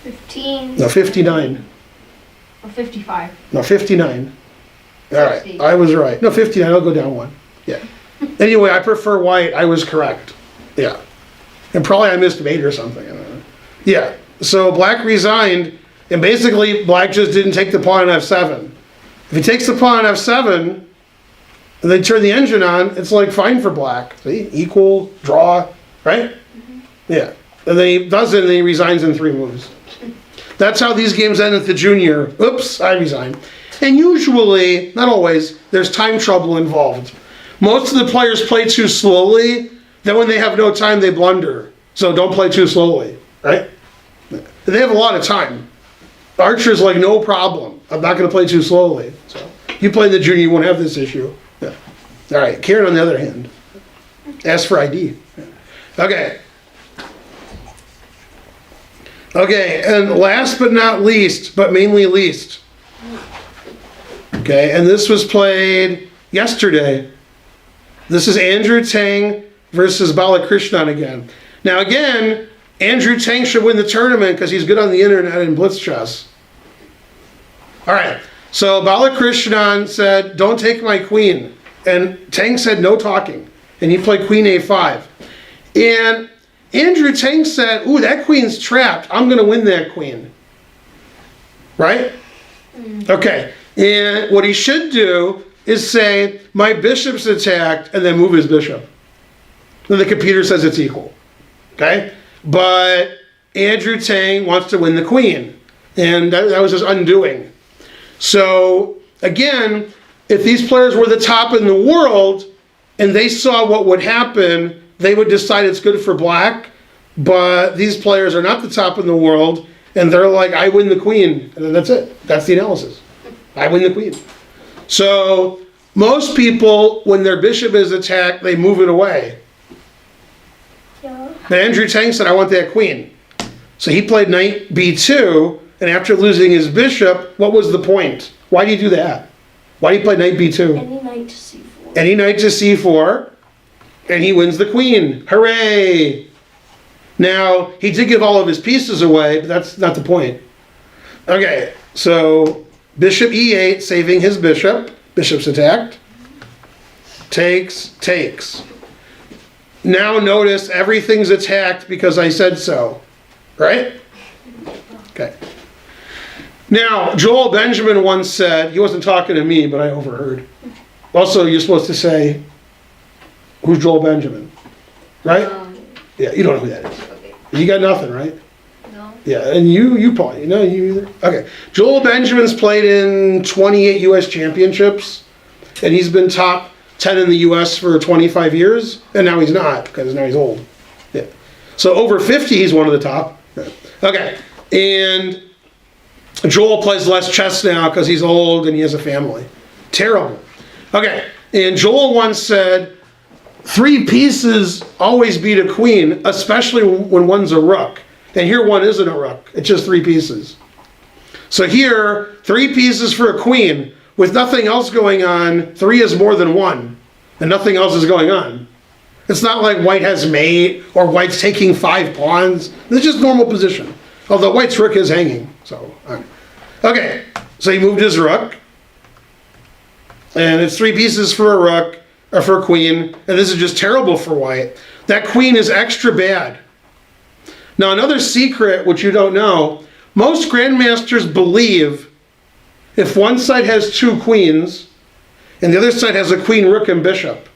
15. No, 59. Or 55. No, 59. All right, 60. I was right. No, 59, I'll go down one. Yeah. Anyway, I prefer white. I was correct. Yeah. And probably I missed mate or something. I don't know. Yeah. So black resigned, and basically black just didn't take the pawn on f7. If he takes the pawn on f7, and they turn the engine on, it's like fine for black. See? Equal, draw, right? Yeah. And then he doesn't, and then he resigns in 3 moves. That's how these games end at the junior. Oops, I resign. And usually, not always, there's time trouble involved. Most of the players play too slowly, then when they have no time, they blunder. So don't play too slowly, right? They have a lot of time. Archer's like, no problem. I'm not going to play too slowly. So you play in the junior, you won't have this issue. Yeah. All right, Karen on the other hand. Ask for ID. Okay. Okay, and last but not least, but mainly least. Okay, and this was played yesterday. This is Andrew Tang versus Balakrishnan again. Now again, Andrew Tang should win the tournament because he's good on the internet in blitz chess. All right, so Balakrishnan said, don't take my queen. And Tang said, no talking. And he played queen a5. And Andrew Tang said, ooh, that queen's trapped. I'm going to win that queen. Right? Okay. And what he should do is say, my bishop's attacked, and then move his bishop. Then the computer says it's equal. Okay? But Andrew Tang wants to win the queen. And that was his undoing. So, again, if these players were the top in the world, and they saw what would happen, they would decide it's good for black. But these players are not the top in the world, and they're like, I win the queen. And then that's it. That's the analysis. I win the queen. So most people, when their bishop is attacked, they move it away. Yeah. But Andrew Tang said, I want that queen. So he played knight b2, and after losing his bishop, what was the point? Why do you do that? Why do you play knight b2? Any knight to c4. Any knight to c4, and he wins the queen. Hooray! Now, he did give all of his pieces away, but that's not the point. Okay, so bishop e8, saving his bishop. Bishop's attacked. Takes, takes. Now notice everything's attacked because I said so. Right? Okay. Now, Joel Benjamin once said, he wasn't talking to me, but I overheard. Also, you're supposed to say, who's Joel Benjamin? Right? Yeah, you don't know who that is. Okay. You got nothing, right? No. Yeah, and you probably, no, you either. Okay. Joel Benjamin's played in 28 U.S. championships, and he's been top 10 in the U.S. for 25 years, and now he's not, because now he's old. Yeah. So over 50, he's one of the top. Yeah. Okay. And Joel plays less chess now because he's old and he has a family. Terrible. Okay. And Joel once said, 3 pieces always beat a queen, especially when one's a rook. And here one isn't a rook. It's just 3 pieces. So here, 3 pieces for a queen. With nothing else going on, 3 is more than 1. And nothing else is going on. It's not like white has mate or white's taking 5 pawns. It's just normal position. Although white's rook is hanging. So, okay. So he moved his rook. And it's 3 pieces for a rook, or for a queen. And this is just terrible for white. That queen is extra bad. Now another secret, which you don't know, most grandmasters believe if one side has 2 queens, and the other side has a queen, rook, and bishop.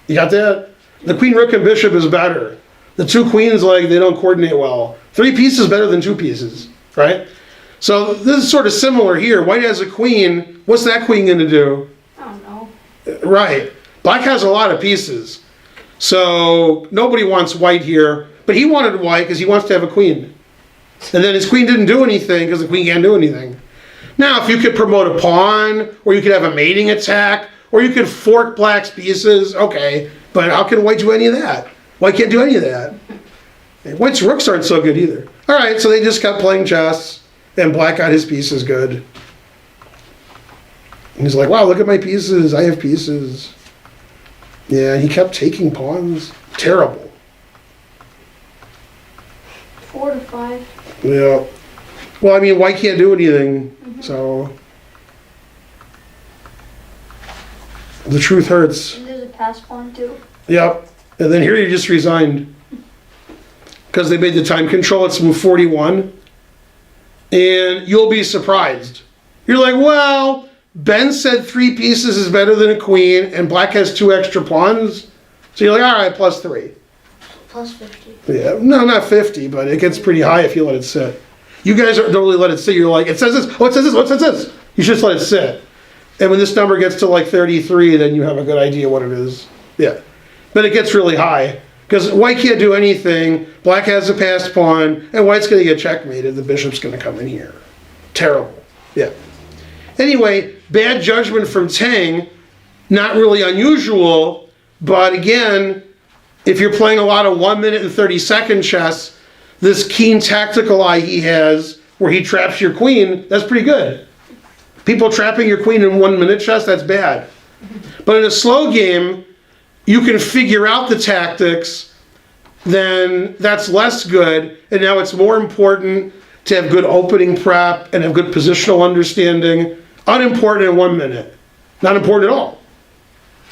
You got that? The queen, rook, and bishop is better. The 2 queens, like, they don't coordinate well. 3 pieces better than 2 pieces, right? So this is sort of similar here. White has a queen. What's that queen going to do? I don't know. Right. Black has a lot of pieces. So nobody wants white here. But he wanted white because he wants to have a queen. And then his queen didn't do anything because the queen can't do anything. Now, if you could promote a pawn, or you could have a mating attack, or you could fork black's pieces, okay. But how can white do any of that? White can't do any of that. And white's rooks aren't so good either. All right, so they just kept playing chess, and black got his pieces good. And he's like, wow, look at my pieces. I have pieces. Yeah, he kept taking pawns. Terrible. to 5. Yeah. Well, I mean, White can't do anything, so the truth hurts. And there's a pass pawn too. Yep. And then here you just resigned because they made the time control. It's move 41, and you'll be surprised. You're like, well, Ben said 3 pieces is better than a queen, and Black has 2 extra pawns. So you're like, all right, plus 3. Plus 50. Yeah, no, not 50, but it gets pretty high if you let it sit. You guys don't really let it sit. You're like, it says this, oh, it says this, what says this? You should just let it sit. And when this number gets to like 33, then you have a good idea what it is. Yeah. But it gets really high because White can't do anything. Black has a passed pawn, and White's going to get checkmated. The bishop's going to come in here. Terrible. Yeah. Anyway, bad judgment from Tang. Not really unusual, but again, if you're playing a lot of 1 minute and 30-second chess, this keen tactical eye he has, where he traps your queen, that's pretty good. People trapping your queen in 1 minute chess, that's bad. But in a slow game, you can figure out the tactics, then that's less good, and now it's more important to have good opening prep and have good positional understanding. Unimportant in 1 minute. Not important at all.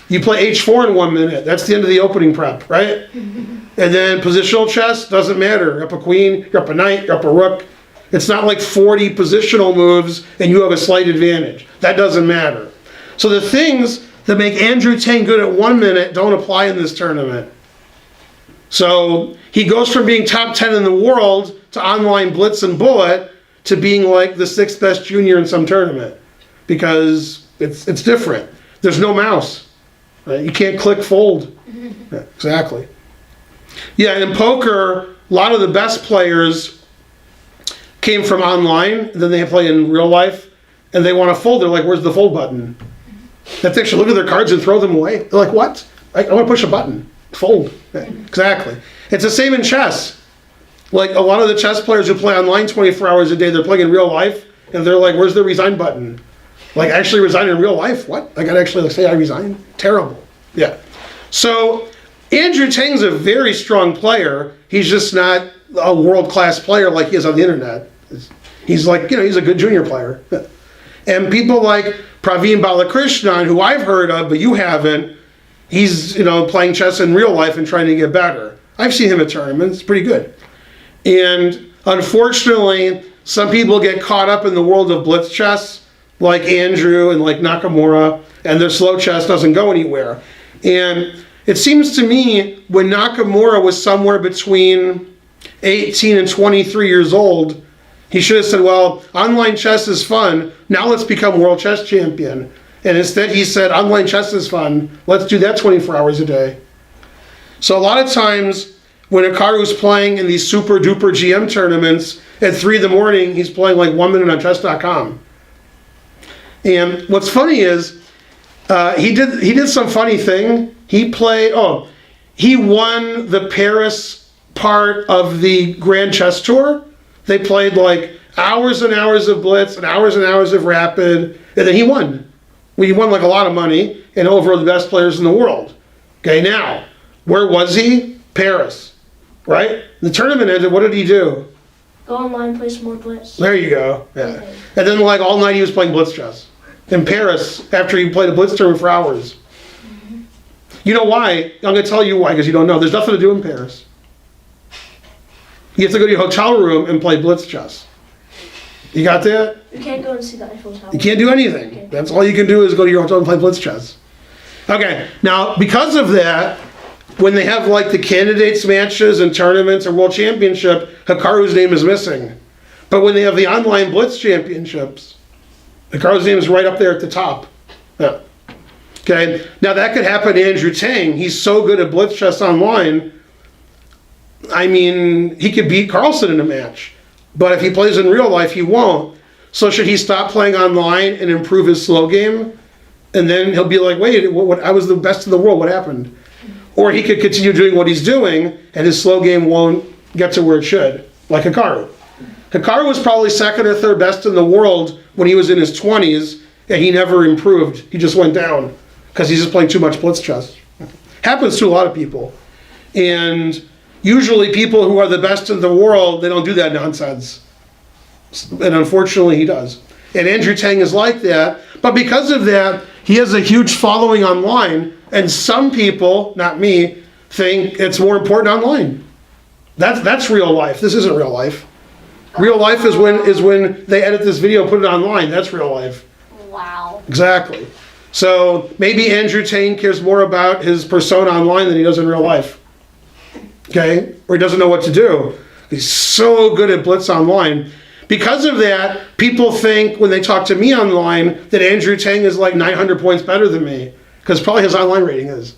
You play h4 in 1 minute, that's the end of the opening prep, right? And then positional chess, doesn't matter. You're up a queen, you're up a knight, you're up a rook. It's not like 40 positional moves and you have a slight advantage. That doesn't matter. So the things that make Andrew Tang good at 1 minute don't apply in this tournament. So he goes from being top 10 in the world to online blitz and bullet to being like the 6th best junior in some tournament because it's different. There's no mouse. Right? You can't click fold. Yeah, exactly. Yeah, and in poker, a lot of the best players came from online, then they play in real life, and they want to fold. They're like, where's the fold button? That's actually look at their cards and throw them away. They're like, what? I want to push a button. Fold. Yeah, exactly. It's the same in chess. Like a lot of the chess players who play online 24 hours a day, they're playing in real life, and they're like, where's the resign button? Like actually resign in real life? What? I gotta actually say I resign? Terrible. Yeah. So Andrew Tang's a very strong player. He's just not a world-class player like he is on the internet. He's like, he's a good junior player. And people like Praveen Balakrishnan, who I've heard of, but you haven't, he's, playing chess in real life and trying to get better. I've seen him at tournaments, pretty good. And unfortunately, some people get caught up in the world of blitz chess, like Andrew and like Nakamura, and their slow chess doesn't go anywhere. And it seems to me when Nakamura was somewhere between 18 and 23 years old, he should have said, well, online chess is fun, now let's become world chess champion. And instead he said, online chess is fun, let's do that 24 hours a day. So a lot of times when Hikaru's playing in these super duper GM tournaments, at 3 in the morning, he's playing like 1 minute on chess.com. And what's funny is, he did some funny thing. He won the Paris part of the Grand Chess Tour. They played like hours and hours of blitz and hours of rapid, and then he won. He won like a lot of money and over the best players in the world. Okay, now, where was he? Paris, right? The tournament ended, what did he do? Go online, play some more blitz. There you go, yeah. And then like all night he was playing blitz chess. In Paris, after he played a blitz tournament for hours. You know why? I'm going to tell you why, because you don't know. There's nothing to do in Paris. You have to go to your hotel room and play blitz chess. You got that? You can't go and see the Eiffel Tower. You can't do anything. Okay. That's all you can do is go to your hotel and play blitz chess. Okay, now because of that, when they have like the candidates matches and tournaments and world championship, Hikaru's name is missing. But when they have the online blitz championships, Hikaru's name is right up there at the top. Yeah. Okay, now that could happen to Andrew Tang. He's so good at blitz chess online. I mean, he could beat Carlsen in a match. But if he plays in real life, he won't. So should he stop playing online and improve his slow game? And then he'll be like, wait, I was the best in the world, what happened? Or he could continue doing what he's doing, and his slow game won't get to where it should, like Hikaru. Hikaru was probably second or third best in the world when he was in his 20s, and he never improved. He just went down because he's just playing too much blitz chess. Happens to a lot of people. And usually people who are the best in the world, they don't do that nonsense. And unfortunately he does. And Andrew Tang is like that. But because of that, he has a huge following online. And some people, not me, think it's more important online. That's real life. This isn't real life. Real life is when they edit this video, put it online. That's real life. Wow. Exactly. So maybe Andrew Tang cares more about his persona online than he does in real life. Okay? Or he doesn't know what to do. He's so good at blitz online. Because of that, people think when they talk to me online that Andrew Tang is like 900 points better than me. Because probably his online rating is.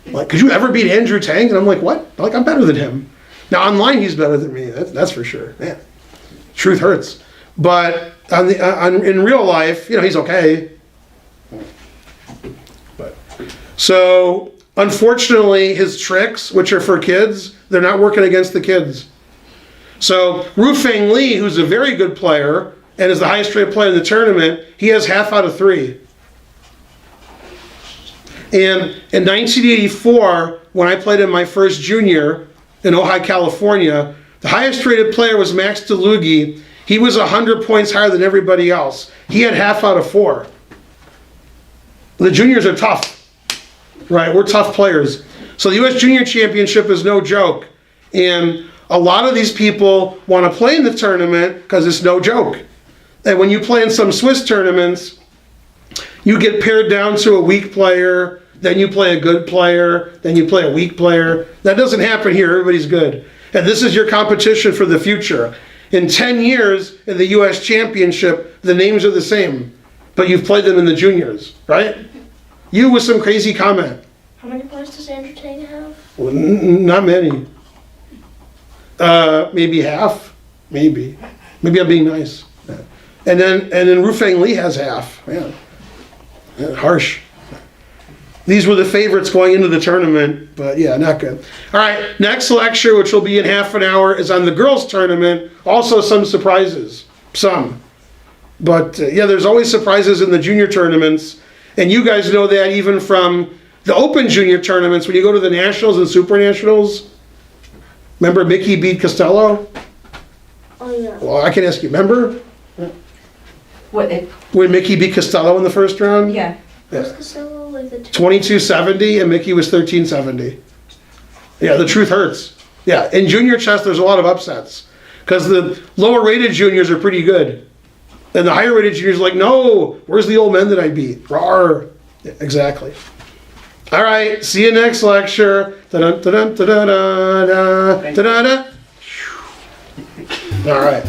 Like, could you ever beat Andrew Tang? And I'm like, what? Like, I'm better than him. Now, online, he's better than me. That's for sure. Man, truth hurts. But in real life, he's okay. So, unfortunately, his tricks, which are for kids, they're not working against the kids. So, Ruifeng Li, who's a very good player and is the highest rated player in the tournament, he has half out of 3. And in 1984, when I played in my first junior in Ojai, California, the highest rated player was Max DeLugi. He was 100 points higher than everybody else. He had half out of 4. The juniors are tough. Right, we're tough players. So the U.S. Junior Championship is no joke. And a lot of these people want to play in the tournament because it's no joke. And when you play in some Swiss tournaments, you get pared down to a weak player, then you play a good player, then you play a weak player. That doesn't happen here. Everybody's good. And this is your competition for the future. In 10 years in the U.S. Championship, the names are the same, but you've played them in the juniors, right? You with some crazy comment. How many points does Andrew Tang have? Well, not many. Maybe half. Maybe I'm being nice. And then Ruifeng Li has half. Man, harsh. These were the favorites going into the tournament, but yeah, not good. All right, next lecture, which will be in half an hour, is on the girls' tournament. Also some surprises. Some. But yeah, there's always surprises in the junior tournaments. And you guys know that even from the open junior tournaments, when you go to the nationals and super nationals. Remember Mickey beat Costello? Oh, yeah. Well, I can ask you, remember? What? When Mickey beat Costello in the first round? Yeah. Was Costello like the 2270 and Mickey was 1370. Yeah, the truth hurts. Yeah, in junior chess, there's a lot of upsets. Because the lower rated juniors are pretty good. And the higher rated juniors are like, no, where's the old men that I beat? Rawr. Yeah, exactly. All right, see you next lecture. Da-dun, da-dun, da-da-da-da, da-da-da. All right.